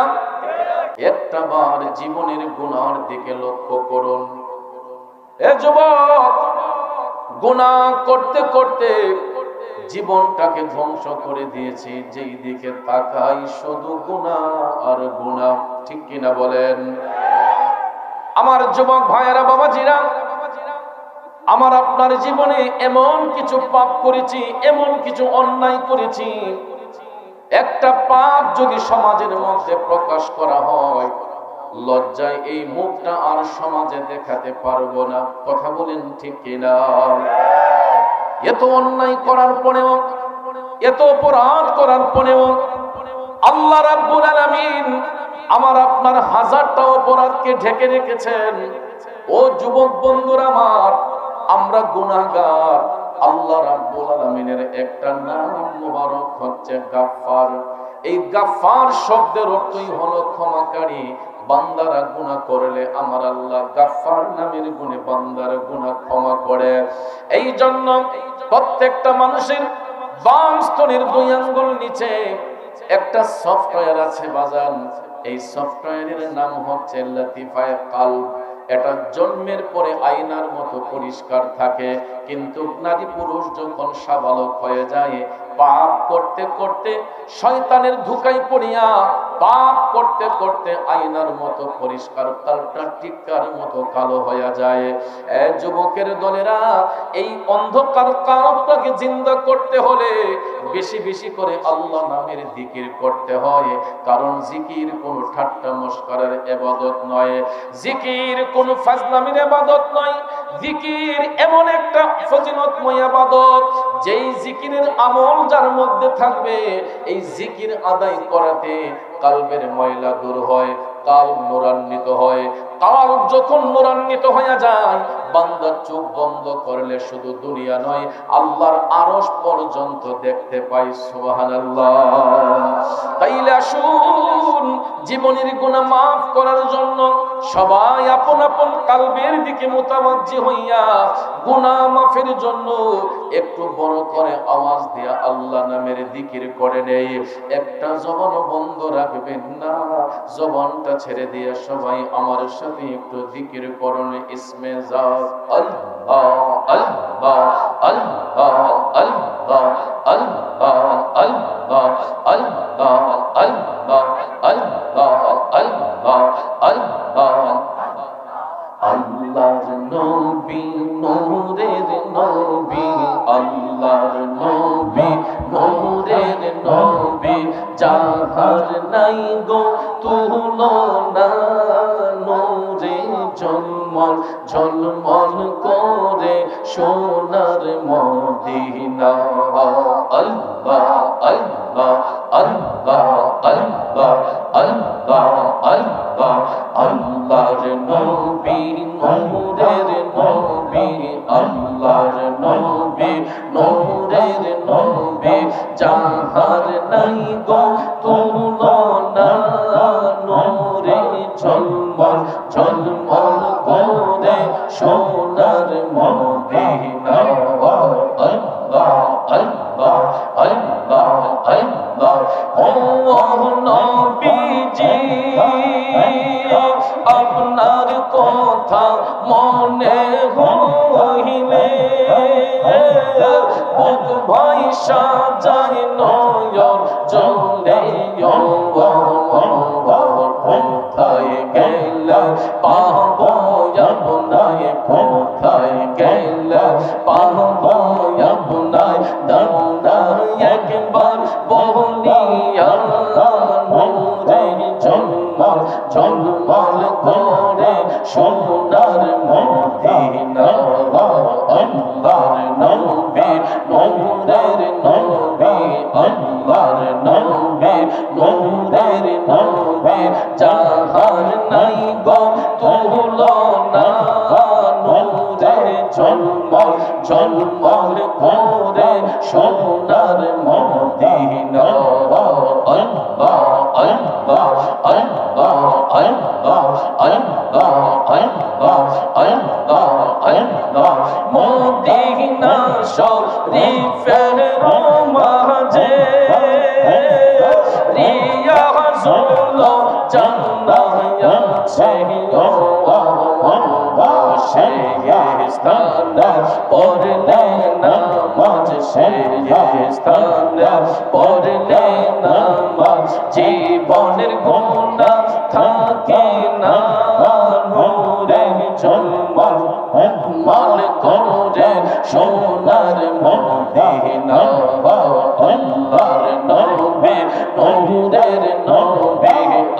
একটা বার জীবনের গুনার দিকে লক্ষ্য করুন। এ যুবক, গুনাহ করতে করতে জীবনটাকে ধ্বংস করে দিয়েছি, যেই দিকে তাকাই শুধু গুনাহ আর গুনাহ, ঠিক কিনা বলেন? আমার যুবক ভাইয়েরা, বাবাজিরা, আমার আপনার জীবনে এমন কিছু পাপ করেছি, এমন কিছু অন্যায় করেছি, একটা পাপ যদি সমাজের মধ্যে প্রকাশ করা হয়, লজ্জায় এই মুখটা আর সমাজে দেখাতে পারবো না। কথা বলেন ঠিক কিনা? এত অন্যায় করার পরেও, এত অপরাধ করার পরেও আল্লাহ রাব্বুল আলামিন আমার আপনার 1000টা অপরাধকে ঢেকে রেখেছেন। ও যুবক বন্ধুরা আমার, আমরা গুনাহগার। আল্লাহ রাব্বুল আলামিনের একটা নাম মুবারক হচ্ছে গাফফার। এই গাফফার শব্দের অর্থই হলো ক্ষমাকারী। বান্দারা গুনাহ করলে আমার আল্লাহ গাফফার নামের গুণে বান্দার গুনাহ ক্ষমা করে। এই জন্য প্রত্যেকটা মানুষের বাম স্তনের 2 আঙ্গুল নিচে একটা সফটওয়্যার আছে বাজান। এই সফটওয়্যারের নাম হচ্ছে লতিফায়ে কলব। এটা জন্মের পরে আয়নার মতো পরিষ্কার থাকে, কিন্তু নারী পুরুষ যখন সাবালক হয়ে যায়, পাপ করতে করতে শয়তানের ধোঁকায় পড়িয়া পাপ করতে করতে আয়নার মতো পরিষ্কার কালটা টিক্কার মতো কালো হয়ে যায়। যুবকের দলেরা, এই অন্ধকার কালটাকে জিন্দা করতে হলে বেশি বেশি করে আল্লাহ নামের জিকির করতে হয়। কারণ জিকির কোনো ঠাট্টা মস্করার ইবাদত নয়, জিকির কোনো ফাজলামির ইবাদত নয়। জিকির এমন একটা ফজিলতময় ইবাদত, যেই জিকিরের আমল যার মধ্যে থাকবে, এই জিকির আদায় করাতে কালবের ময়লা দূর হয়, কাল নূরান্বিত হয়। কাল যখন নূরান্বিত হয়ে যায়, বান্দা চোখ বন্ধ করলে শুধু দুনিয়া নয়, আল্লাহর আরশ পর্যন্ত দেখতে পাই। সুবহানাল্লাহ। তাইলে আসুন, জীবনের গুনাহ মাফ করার জন্য সবাই আপন আপন কালবের দিকে মুতাওয়াজ্জি হইয়া গুনাহ মাফের জন্য একটু বড় করে আওয়াজ দিয়া আল্লাহ নামের জিকির করে নেই। একটা জবান বন্ধ রাখবেন না, জবানটা ছেড়ে দিয়ে সবাই আমার সাথে একটু জিকির করুন। ইসমে জাত আল্লাহ আল্লাহ আল্লাহ আল্লাহ আল্লাহ আল্লাহ আল্লাহ আল্লাহ আল্লাহ আল্লাহ আল্লাহ। আল্লাহর নবী নূরের নবী, আল্লাহর নবী নূরের নবী, যাহার নাই গো তুলনা, নূরে ঝলমল ঝলমল করে সোনার মদিনা। আল্লাহ আল্লাহ আল্লাহ আল্লাহ আল্লাহ আল্লাহ। আল্লাহর নবী নূরের নবী, আল্লাহর নবী নূরের নবী, যাহার নাই গো তুলনা, নূরে ঝলমল ঝলমল করে সোনার মদিনা। আল্লাহ আল্লাহ আল্লাহ আল্লাহ। ও নবীজি, আপনার কথা মনে হইলে বুক ভাইসা যায় নয়ন জলে। কোথায় গেলে পাবো আপনায়, কোথায় গেলে পাবো আপনায়, দাদা একবার বলিয়া। নূরে ঝলমল ঝলমল করে সোনার মদিনা। আল্লাহর নবী নূরের নবী, আল্লাহর নবী নূরের নবী, যাহার নাই গো তুলনা, নূরে ঝলমল ঝলমল করে সোনার মদিনা। আল্লাহ আল্লাহ আল্লাহ আল্লাহ আল্লাহ আল্লাহ আল্লাহ আল্লাহ। মদিনা শরীফের মাঝে রিয়াজুল জান্নাহ আছে, সেই স্থানে পড়লে নামাজ, সেই স্থানে পড়লে নামাজ, জীবনের গুনাহ থাকে না। নূরে ঝলমল ঝলমল করে সোনার মদিনা। আল্লাহর নবী নূরের নবী,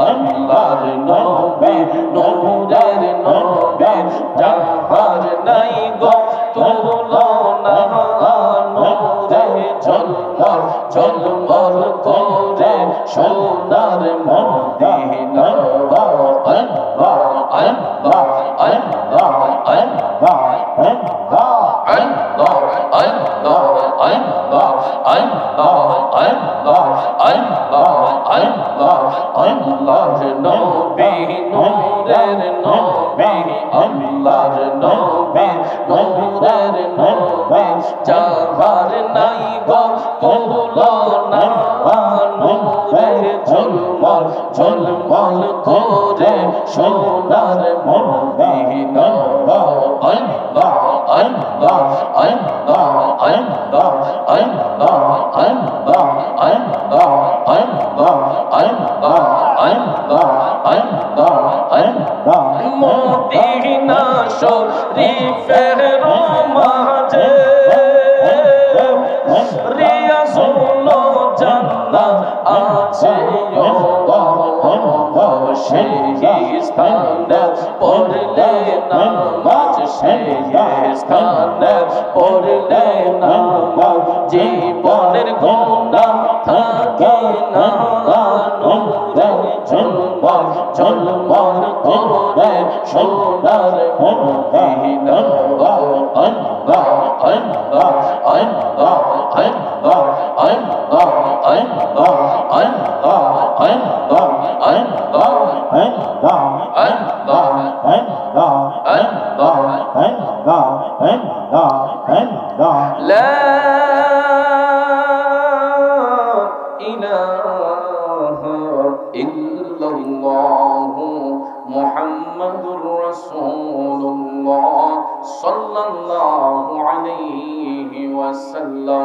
আল্লাহর নবী নূরের নবী, যাহার নাই গো তুলনা, নূরে ঝলমল ঝলমল করে সোনার মদিনা। আল্লাহ আল্লাহ আল্লাহ আল্লাহ আল্লাহ আল্লাহ আল্লাহ আল্লাহ আল্লাহ আল্লাহ আল্লাহ আল্লাহ। আল্লাহর নবী নূরের নবী, আল্লাহর নবী নূরের নবী, যাহার নাই গো তুলনা, নূরে ঝলমল ঝলমল করে সোনার মদিনা। মদিনা শরীফের মাঝে রিয়াজুল জান্নাত আছে সেই স্থানে পড়লে নামাজ সেই স্থানে পড়লে নামাজ জীবনের গুনাহ থাকে না নূরে ঝলমল ঝলমল করে সোনার মদিনা আল্লাহ আল্লাহ আল্লাহ আল্লাহ আল্লাহ আল্লাহ আল্লাহ আল্লাহ لا إله إلا الله محمد رسول الله صلى الله عليه وسلم